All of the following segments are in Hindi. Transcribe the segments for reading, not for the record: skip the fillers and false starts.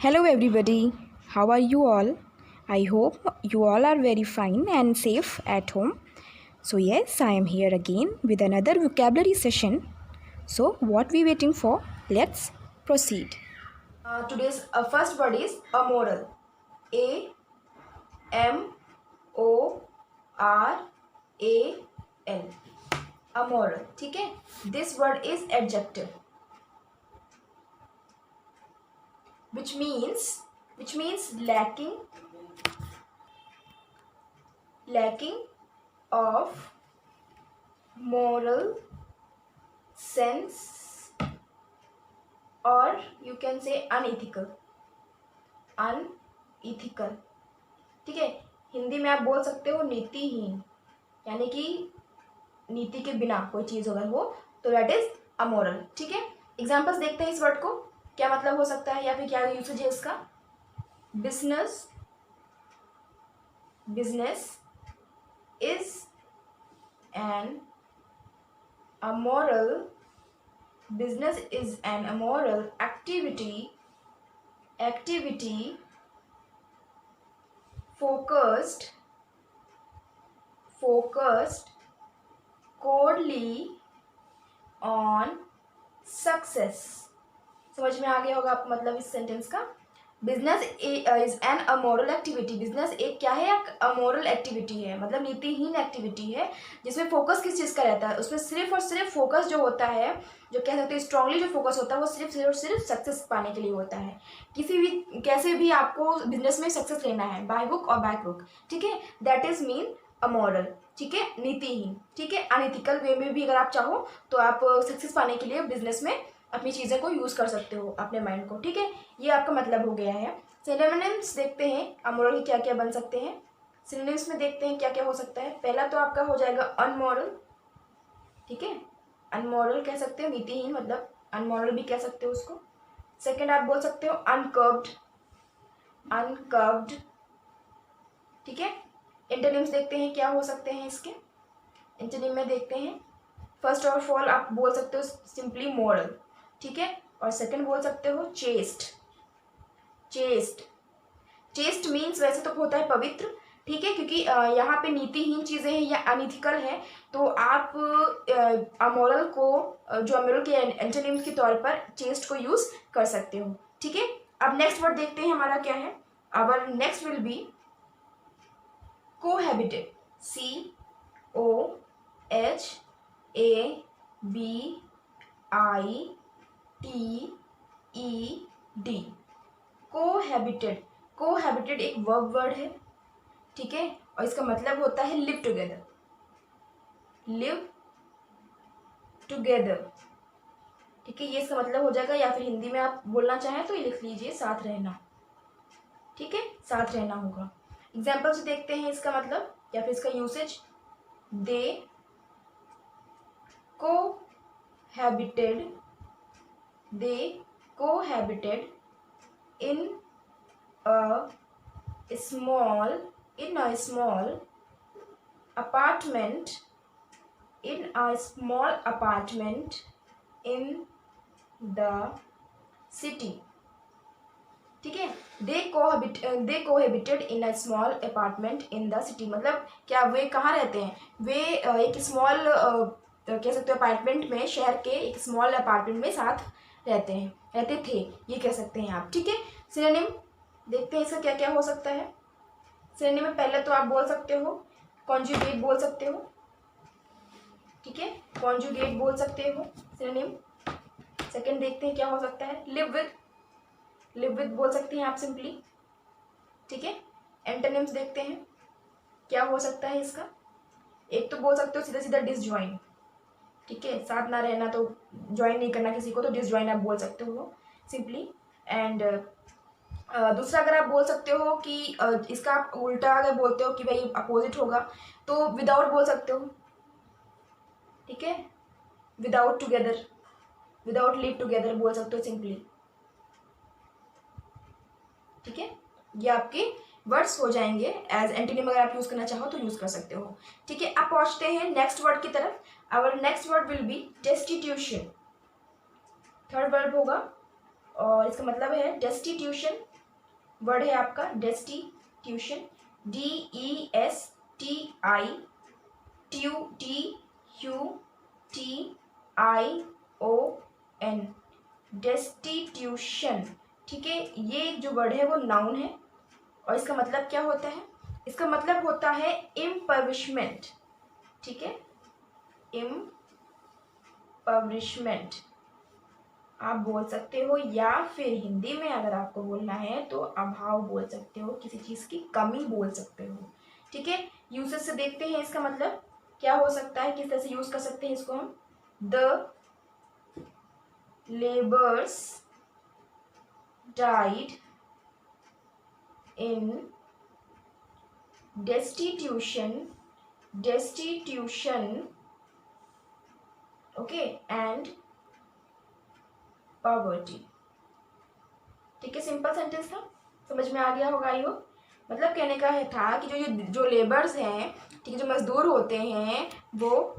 Hello, everybody. How are you all? I hope you all are very fine and safe at home. So, yes, I am here again with another vocabulary session. So, what we waiting for? Let's proceed. Today's first word is amoral. AMORAL. Amoral. ठीक है. This word is adjective, which means lacking of moral sense, or you can say unethical. ठीक है. हिंदी में आप बोल सकते हो नीतिहीन, यानी कि नीति के बिना कोई चीज अगर हो तो दैट इज अमोरल. ठीक है. एग्जाम्पल्स देखते हैं इस वर्ड को, क्या मतलब हो सकता है या फिर क्या यूसेज है इसका. Business is an amoral activity focused coldly on success. समझ में आ गया होगा आपको मतलब इस सेंटेंस का. Business is an amoral activity. Business एक क्या है, एक अमोरल एक्टिविटी है, मतलब नीतिहीन एक्टिविटी है, जिसमें फोकस किस चीज़ का रहता है. उसमें सिर्फ और सिर्फ फोकस जो होता है, जो कह सकते हैं स्ट्रांगली जो फोकस होता है, वो सिर्फ और सिर्फ सक्सेस पाने के लिए होता है. किसी भी कैसे भी आपको बिजनेस में सक्सेस लेना है, बाय हुक और बाय क्रुक. ठीक है. That is mean amoral. ठीक है. नीतिहीन. ठीक है. अनएथिकल वे में भी अगर आप चाहो तो आप सक्सेस पाने के लिए बिजनेस में अपनी चीज़ें को यूज़ कर सकते हो, अपने माइंड को. ठीक है. ये आपका मतलब हो गया है. सिनोनिम्स देखते हैं अमोरल के क्या क्या बन सकते हैं. सिनोनिम्स में देखते हैं क्या क्या हो सकता है. पहला तो आपका हो जाएगा अनमोरल. ठीक है. अनमोरल कह सकते हो, नीतिहीन मतलब अनमोरल भी कह सकते हो उसको. सेकंड आप बोल सकते हो अनकर्व्ड. ठीक है. एंटोनिम्स देखते हैं क्या हो सकते हैं इसके. एंटोनिम में देखते हैं, फर्स्ट ऑफ ऑल आप बोल सकते हो सिंपली मोरल. ठीक है. और सेकंड बोल सकते हो चेस्ट मीन्स वैसे तो होता है पवित्र. ठीक है. क्योंकि यहाँ पे नीतिहीन चीज़ें हैं या अनइथिकल है, तो आप अमोरल को जो अमोरल के एंटोनिम्स के तौर पर चेस्ट को यूज कर सकते हो. ठीक है. अब नेक्स्ट वर्ड देखते हैं हमारा क्या है. Our next will be cohabited. COHABITED. Cohabited एक वर्ब वर्ड है. ठीक है. और इसका मतलब होता है लिव टुगेदर. ठीक है. ये इसका मतलब हो जाएगा, या फिर हिंदी में आप बोलना चाहें तो ये लिख लीजिए साथ रहना. ठीक है. साथ रहना होगा. एग्जाम्पल से देखते हैं इसका मतलब या फिर इसका usage. They cohabited in a small apartment in the city. ठीक है. They cohabited in a small apartment in the city. मतलब क्या वे कहाँ रहते हैं, वे एक स्मॉल कह सकते हो अपार्टमेंट में, शहर के एक स्मॉल अपार्टमेंट में साथ रहते थे, ये कह सकते हैं आप. ठीक है. सिनोनिम देखते हैं इसका क्या क्या हो सकता है. सिनोनिम में पहले तो आप बोल सकते हो कॉन्जुगेट बोल सकते हो. ठीक है. कॉन्जुगेट बोल सकते हो सिनोनिम. सेकंड देखते हैं क्या हो सकता है. लिव विद बोल सकते हैं आप सिंपली. ठीक है. एंटोनिम्स देखते हैं क्या हो सकता है इसका. एक तो बोल सकते हो सीधा सीधा डिसजॉइन. ठीक है. साथ ना रहना, तो ज्वाइन नहीं करना किसी को, तो डिसजॉइन आप बोल सकते हो सिंपली. एंड दूसरा अगर आप बोल सकते हो कि इसका आप उल्टा अगर बोलते हो कि भाई अपोजिट होगा, तो विदाउट बोल सकते हो. ठीक है. विदाउट लिव टुगेदर बोल सकते हो सिंपली. ठीक है. ये आपके वर्ड्स हो जाएंगे. एज एंटोनिम अगर आप यूज करना चाहो तो यूज कर सकते हो. ठीक है. अब पहुंचते हैं नेक्स्ट वर्ड की तरफ. Our next word will be destitution. Third word होगा और इसका मतलब है डेस्टिट्यूशन, वर्ड है आपका डेस्टिट्यूशन, DESTITUTION, डेस्टिट्यूशन। ठीक है, ये जो वर्ड है वो नाउन है और इसका मतलब क्या होता है, इसका मतलब होता है इम्पविशमेंट। ठीक है, इम्पविशमेंट आप बोल सकते हो, या फिर हिंदी में अगर आपको बोलना है तो अभाव बोल सकते हो, किसी चीज़ की कमी बोल सकते हो। ठीक है, यूसेज से देखते हैं इसका मतलब क्या हो सकता है, किस तरह से यूज कर सकते हैं इसको हम। The labours died in destitution okay and poverty. ठीक है, सिंपल सेंटेंस था, समझ में आ गया होगा आई होप। मतलब कहने का है था कि जो लेबर्स हैं, ठीक है, जो मजदूर होते हैं वो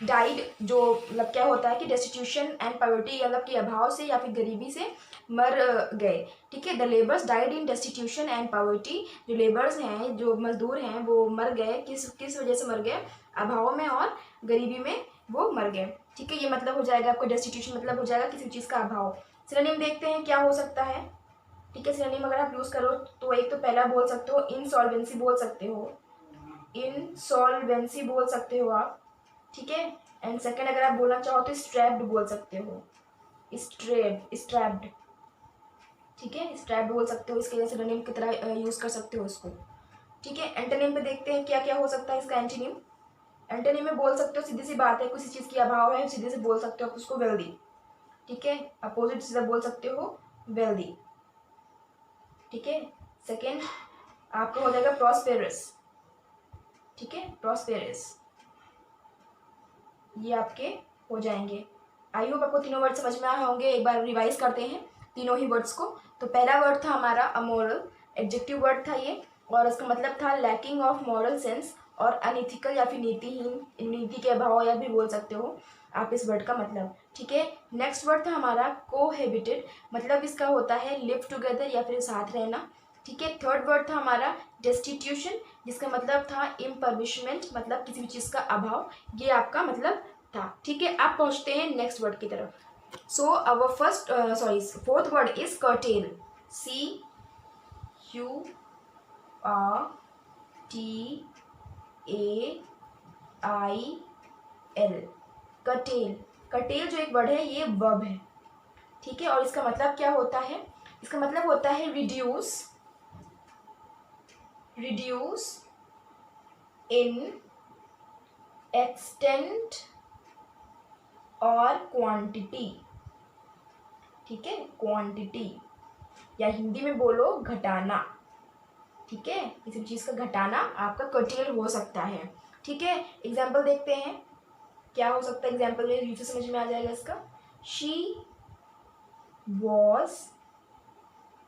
डाइड, जो मतलब क्या होता है कि डेस्टिट्यूशन एंड पॉवर्टी मतलब कि अभाव से या फिर गरीबी से मर गए। ठीक है, the labours died in destitution and poverty, जो लेबर्स हैं, जो मजदूर हैं, वो मर गए, किस वजह से मर गए, अभाव में और गरीबी में वो मर गए। ठीक है, ये मतलब हो जाएगा आपको, डेस्टिट्यूशन मतलब हो जाएगा किसी चीज़ का अभाव। सिनोनिम देखते हैं क्या हो सकता है। ठीक है, सिनोनिम अगर आप यूज़ करो तो एक तो पहला बोल सकते हो इनसॉल्वेंसी बोल सकते हो, इनसॉल्वेंसी बोल सकते हो आप। ठीक है, एंड सेकंड अगर आप बोलना चाहो तो स्ट्रैप्ड बोल सकते हो, स्ट्रैप्ड। ठीक है, स्ट्रैप्ड बोल सकते हो, इसके लिए सिनोनिम की तरह यूज़ कर सकते हो इसको। ठीक है, एंटोनिम पे देखते हैं क्या क्या हो सकता है इसका एंटोनिम। एंटोनिम में बोल सकते हो, सीधी सी बात है, किसी चीज़ की अभाव है, सीधे से बोल सकते हो आप उसको वेल्दी। ठीक है, अपोजिट सीधा बोल सकते हो वेल्दी। ठीक है, सेकेंड आपका हो जाएगा प्रॉस्पेरस। ठीक है, प्रॉस्पेरस, ये आपके हो जाएंगे। आई होप आपको तीनों वर्ड समझ में आए होंगे। एक बार रिवाइज करते हैं तीनों ही वर्ड्स को। तो पहला वर्ड था हमारा अमोरल, एडजेक्टिव वर्ड था ये, और इसका मतलब था लैकिंग ऑफ मॉरल सेंस और अनइथिकल या फिर नीतिहीन, नीति के अभाव या भी बोल सकते हो आप इस वर्ड का मतलब। ठीक है, नेक्स्ट वर्ड था हमारा कोहेबिटेड, मतलब इसका होता है लिव टुगेदर या फिर साथ रहना। ठीक है, थर्ड वर्ड था हमारा डेस्टिट्यूशन, जिसका मतलब था इम्पविशमेंट, मतलब किसी भी चीज़ का अभाव, ये आपका मतलब था। ठीक है, आप पहुंचते हैं नेक्स्ट वर्ड की तरफ। So our fourth word is curtail, CURTAIL, curtail. Curtail जो एक वर्ड है ये वर्ब है। ठीक है, और इसका मतलब क्या होता है, इसका मतलब होता है रिड्यूस इन एक्सटेंट और क्वांटिटी। ठीक है, क्वांटिटी, या हिंदी में बोलो घटाना। ठीक है, किसी चीज़ का घटाना आपका कर्टेल हो सकता है। ठीक है, एग्जाम्पल देखते हैं क्या हो सकता है, एग्जाम्पल में यूज समझ में आ जाएगा इसका। She was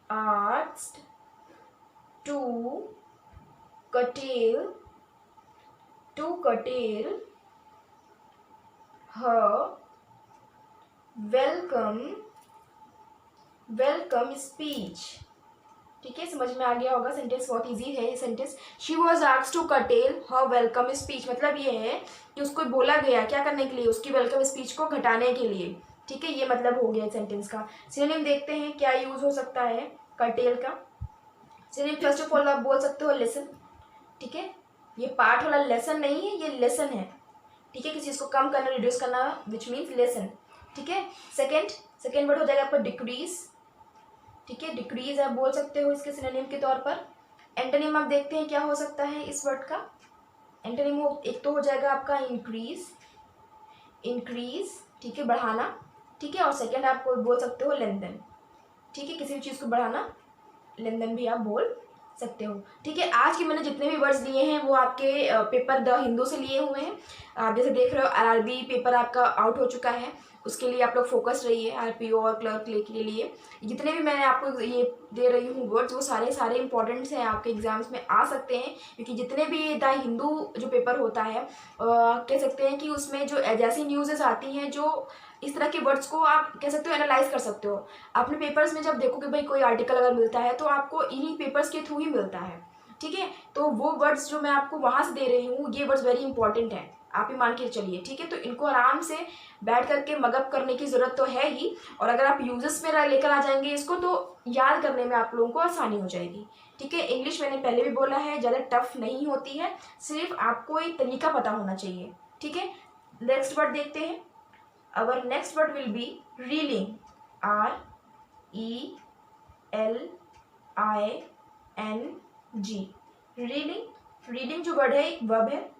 asked to curtail her welcome speech। ठीक है, समझ में आ गया होगा, सेंटेंस बहुत इजी है ये sentence. She was asked to curtail her welcome speech, मतलब ये है कि उसको बोला गया क्या करने के लिए, उसकी वेलकम स्पीच को घटाने के लिए। ठीक है, ये मतलब हो गया सेंटेंस का। सिनोनिम देखते हैं क्या यूज हो सकता है कर्टेल का। सिनोनिम फर्स्ट ऑफ ऑल आप बोल सकते हो लेसन। ठीक है, ये पार्ट वाला लेसन नहीं है, ये लेसन है। ठीक है, किसी चीज़ को कम करना, रिड्यूस करना, विच मीन्स लेसन। ठीक है, सेकेंड वर्ड हो जाएगा आपका डिक्रीज। ठीक है, डिक्रीज आप बोल सकते हो इसके सिनोनिम के तौर पर। एंटोनिम आप देखते हैं क्या हो सकता है इस वर्ड का। एंटोनिम एक तो हो जाएगा आपका इंक्रीज, ठीक है, बढ़ाना। ठीक है, और सेकंड आप बोल सकते हो लेंथन। ठीक है, किसी भी चीज़ को बढ़ाना, लेंथन भी आप बोल सकते हो। ठीक है, आज के मैंने जितने भी वर्ड्स लिए हैं वो आपके पेपर द हिंदू से लिए हुए हैं। आप जैसे देख रहे हो RRB पेपर आपका आउट हो चुका है, उसके लिए आप लोग फोकस रहिए आरपीओ और क्लर्क के लिए। जितने भी मैंने आपको ये दे रही हूँ वर्ड्स वो सारे इंपॉर्टेंट्स हैं, आपके एग्जाम्स में आ सकते हैं, क्योंकि जितने भी द हिंदू जो पेपर होता है कह सकते हैं कि उसमें जो जैसी न्यूज़ेस आती हैं जो इस तरह के वर्ड्स को आप कह सकते हो एनालाइज कर सकते हो। अपने पेपर्स में जब देखो कि भाई कोई आर्टिकल अगर मिलता है तो आपको इन्हीं पेपर्स के थ्रू ही मिलता है, ठीक है। तो वो वर्ड्स जो मैं आपको वहाँ से दे रही हूँ ये वर्ड्स वेरी इंपॉर्टेंट हैं, आप ही मान के चलिए, ठीक है। तो इनको आराम से बैठ करके मगअप करने की ज़रूरत तो है ही, और अगर आप यूजेस में लेकर आ जाएंगे इसको तो याद करने में आप लोगों को आसानी हो जाएगी, ठीक है। इंग्लिश मैंने पहले भी बोला है ज़्यादा टफ नहीं होती है, सिर्फ आपको एक तरीका पता होना चाहिए, ठीक है। नेक्स्ट वर्ड देखते हैं। Our next word will be reeling, RELING। Reading जो वर्ड है एक वर्ब है,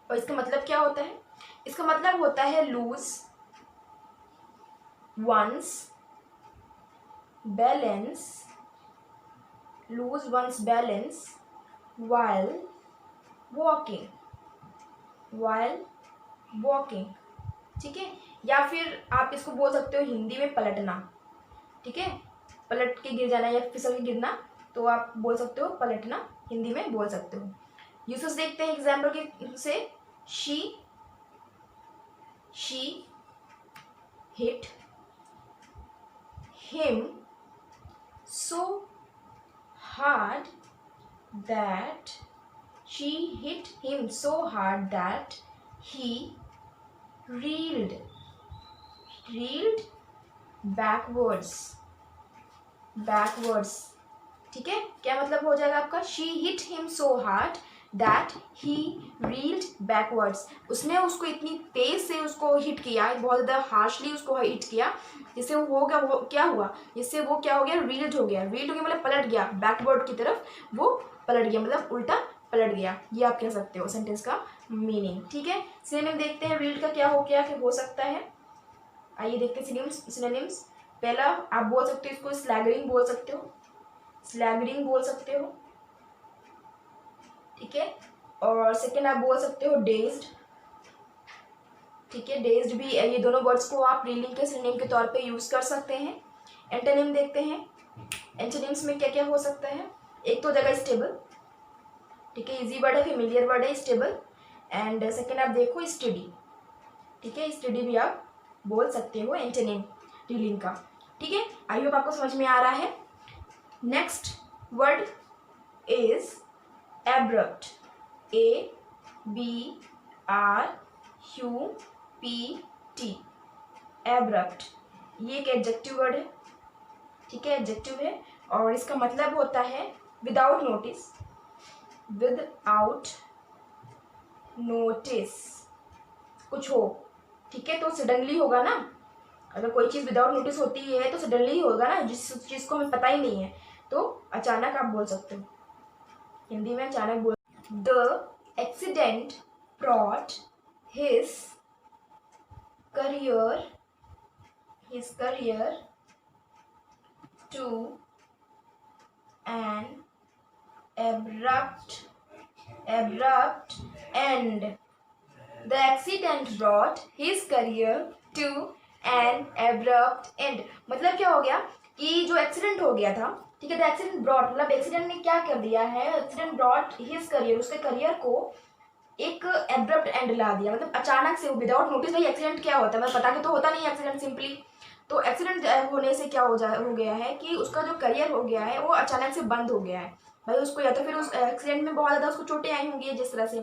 और इसका मतलब क्या होता है? इसका मतलब होता है loose once balance while walking, ठीक है। या फिर आप इसको बोल सकते हो हिंदी में पलटना, ठीक है, पलट के गिर जाना या फिसल के गिरना, तो आप बोल सकते हो पलटना, हिंदी में बोल सकते हो। यूसेस देखते हैं एग्जाम्पल के से। She hit him so hard that he reeled backwards, ठीक है। क्या मतलब हो जाएगा आपका? She hit him so hard that he reeled backwards. उसने उसको इतनी तेज से उसको हिट किया, बहुत ज़्यादा हार्शली उसको हिट किया, जिससे वो हो गया, वो क्या हुआ, जिससे वो क्या हो गया, रील्ड हो गया मतलब पलट गया, बैकवर्ड की तरफ वो पलट गया, मतलब उल्टा पलट गया। ये आप कह सकते हो सेंटेंस का मीनिंग, ठीक है। सिनोनिम देखते हैं रील्ड का क्या हो सकता है। आइए देखते हैं सिनोनिम्स। पहला आप बोल सकते हो इसको स्लैगरिंग बोल सकते हो, ठीक है। और सेकेंड आप बोल सकते हो डेज्ड, ठीक है। डेज्ड भी, ये दोनों वर्ड्स को आप रीलिंग के सिनोनिम के तौर पे यूज कर सकते हैं। एंटोनिम देखते हैं। एंटोनिम्स में क्या क्या हो सकता है? एक तो हो जाएगा स्टेबल, ठीक है, इजी वर्ड है, फेमिलियर वर्ड है स्टेबल। एंड सेकेंड आप देखो स्टडी, ठीक है, स्टडी भी आप बोल सकते हो एंटोनिम रीलिंग का, ठीक है। आई होप आपको समझ में आ रहा है। Next word is abrupt, ABRUPT, abrupt. ये एक एडजेक्टिव वर्ड है, ठीक है, एडजेक्टिव है, और इसका मतलब होता है विदाउट नोटिस कुछ हो, ठीक है। तो सडनली होगा ना, अगर कोई चीज़ विदाउट नोटिस होती है तो सडनली होगा ना, जिस चीज़ को हमें पता ही नहीं है, तो अचानक आप बोल सकते हो, हिंदी में अचानक बोल। The accident brought his career to an abrupt end. The accident brought his career to an abrupt end. मतलब क्या हो गया कि जो एक्सीडेंट हो गया था, ठीक है, द एक्सीडेंट ब्रॉट मतलब एक्सीडेंट ने क्या कर दिया है, एक्सीडेंट ब्रॉट हिज करियर, उसके करियर को एक एब्रप्ट एंड ला दिया, मतलब अचानक से, विदाउट नोटिस। भाई एक्सीडेंट क्या होता है, मतलब पता के तो होता नहीं एक्सीडेंट सिंपली। तो एक्सीडेंट होने से क्या हो गया है कि उसका जो करियर हो गया है वो अचानक से बंद हो गया है। भाई उसको या तो फिर उस एक्सीडेंट में बहुत ज़्यादा उसको चोटें आई होंगी जिस तरह से,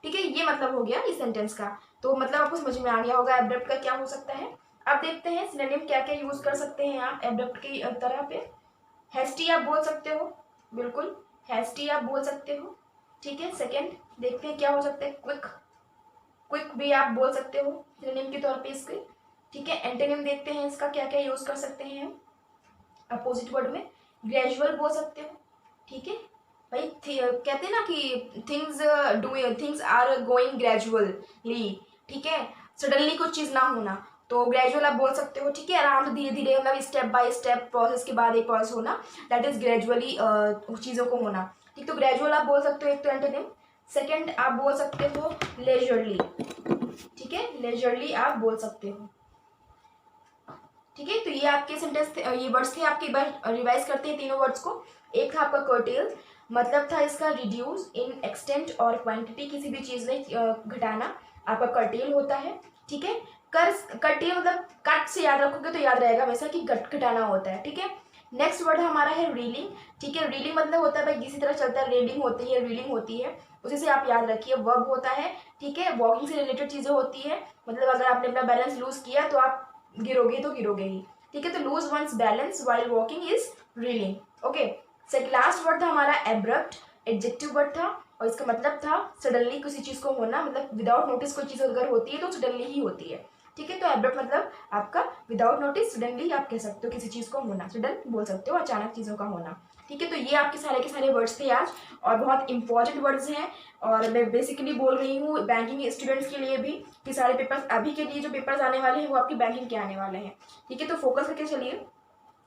ठीक है। ये मतलब हो गया इस सेंटेंस का। तो मतलब आपको समझ में आ गया होगा एब्रप्ट का क्या हो सकता है। अब देखते हैं सिनोनिम क्या क्या यूज कर सकते हैं आप एब्रप्ट की तरह पे। हैस्टी आप बोल सकते हो, बिल्कुल हैस्टी आप बोल सकते हो, ठीक है। सेकेंड देखते हैं क्या हो सकता है, क्विक भी आप बोल सकते हो सिनोनिम के तौर पे इसके, ठीक है। एंटोनिम देखते हैं इसका क्या क्या यूज कर सकते हैं हम अपोजिट वर्ड में। ग्रेजुअल बोल सकते हो, ठीक है। भाई कहते हैं ना कि थिंग्स आर गोइंग ग्रेजुअली, ठीक है, सडनली कुछ चीज़ ना होना, तो ग्रेजुअल आप बोल सकते हो, ठीक है। आराम से धीरे धीरे, मतलब स्टेप बाय स्टेप प्रोसेस के बाद एक प्रोसेस होना, दैट इज ग्रेजुअली चीज़ों को होना, ठीक। तो ग्रेजुअल आप बोल सकते हो एक तो एंटोनिम। सेकेंड आप बोल सकते हो लेजरली, ठीक है, लेजरली आप बोल सकते हो, ठीक है, तो ये आपके सेंटेंस ये वर्ड्स थे आपके। एक बार रिवाइज करते हैं तीनों वर्ड्स को। एक था आपका कर्टेल, मतलब था इसका रिड्यूस इन एक्सटेंट और क्वांटिटी, किसी भी चीज़ में घटाना आपका कर्टेल होता है। ठीक है, कर्टेल मतलब कट से याद रखोगे तो याद रहेगा हमेशा कि घटाना होता है। ठीक है, नेक्स्ट वर्ड हमारा है रीलिंग। ठीक है, रीलिंग मतलब होता है भाई जिसी तरह चलता है, रेलिंग होती है, रीलिंग होती है, उसी से आप याद रखिए। वर्ब होता है, ठीक है, वॉकिंग से रिलेटेड चीज़ें होती है, मतलब अगर आपने अपना बैलेंस लूज किया तो आप गिरोगे तो गिरोगे ही। ठीक है, तो loose once balance while walking is railing. Okay, last word था हमारा एब्रप्ट, एडजेक्टिव वर्ड था, और इसका मतलब था सडनली किसी चीज़ को होना, मतलब विदाउट नोटिस कोई चीज़ अगर होती है तो सडनली ही होती है। ठीक है, तो एब्रप्ट मतलब आपका विदाउट नोटिस, सडनली आप कह सकते हो किसी चीज़ को होना, सडन बोल सकते हो, अचानक चीज़ों का होना। ठीक है, तो ये आपके सारे के सारे वर्ड्स थे आज, और बहुत इंपॉर्टेंट वर्ड्स हैं, और मैं बेसिकली बोल रही हूँ बैंकिंग स्टूडेंट्स के लिए भी कि सारे पेपर्स अभी के लिए जो पेपर्स आने वाले हैं वो आपके बैंकिंग के आने वाले हैं। ठीक है, तो फोकस करके चलिए,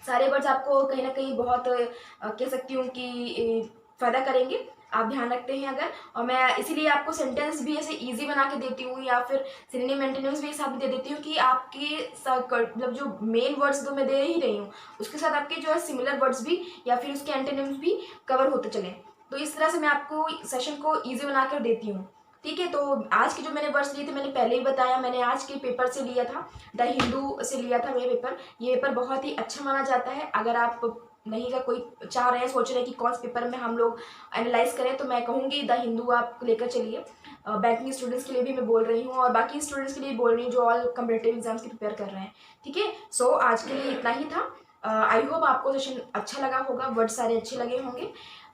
सारे वर्ड्स आपको कहीं ना कहीं बहुत कह सकती हूँ कि फ़ायदा करेंगे, आप ध्यान रखते हैं अगर। और मैं इसीलिए आपको सेंटेंस भी ऐसे इजी बना के देती हूँ, या फिर सिनोनिम एंटोनिम्स भी साथ में दे देती हूँ कि आपके मतलब जो मेन वर्ड्स जो मैं दे ही रही हूँ उसके साथ आपके जो है सिमिलर वर्ड्स भी या फिर उसके एंटोनिम्स भी कवर होते चले। तो इस तरह से मैं आपको सेशन को ईजी बना कर देती हूँ। ठीक है, तो आज के जो मैंने वर्ड्स लिए थे मैंने पहले ही बताया, मैंने आज के पेपर से लिया था, द हिंदू से लिया था ये पेपर। ये पेपर बहुत ही अच्छा माना जाता है। अगर आप नहीं का कोई चाह रहे हैं, सोच रहे हैं कि कौन से पेपर में हम लोग एनालाइज करें, तो मैं कहूँगी द हिंदू आप लेकर चलिए। बैंकिंग स्टूडेंट्स के लिए भी मैं बोल रही हूँ, और बाकी स्टूडेंट्स के लिए बोल रही हूँ जो ऑल कम्पिटेटिव एग्जाम्स की प्रिपेयर कर रहे हैं। ठीक है, सो आज के लिए इतना ही था। आई होप आपको सेशन अच्छा लगा होगा, वर्ड सारे अच्छे लगे होंगे।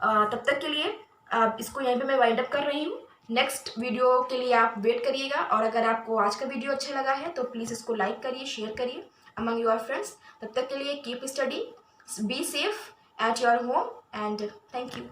तब तक के लिए इसको यहीं पे मैं वाइंड अप कर रही हूँ। नेक्स्ट वीडियो के लिए आप वेट करिएगा, और अगर आपको आज का वीडियो अच्छा लगा है तो प्लीज़ इसको लाइक करिए, शेयर करिए अमंग योर फ्रेंड्स। तब तक के लिए keep study, be safe at your home, and thank you.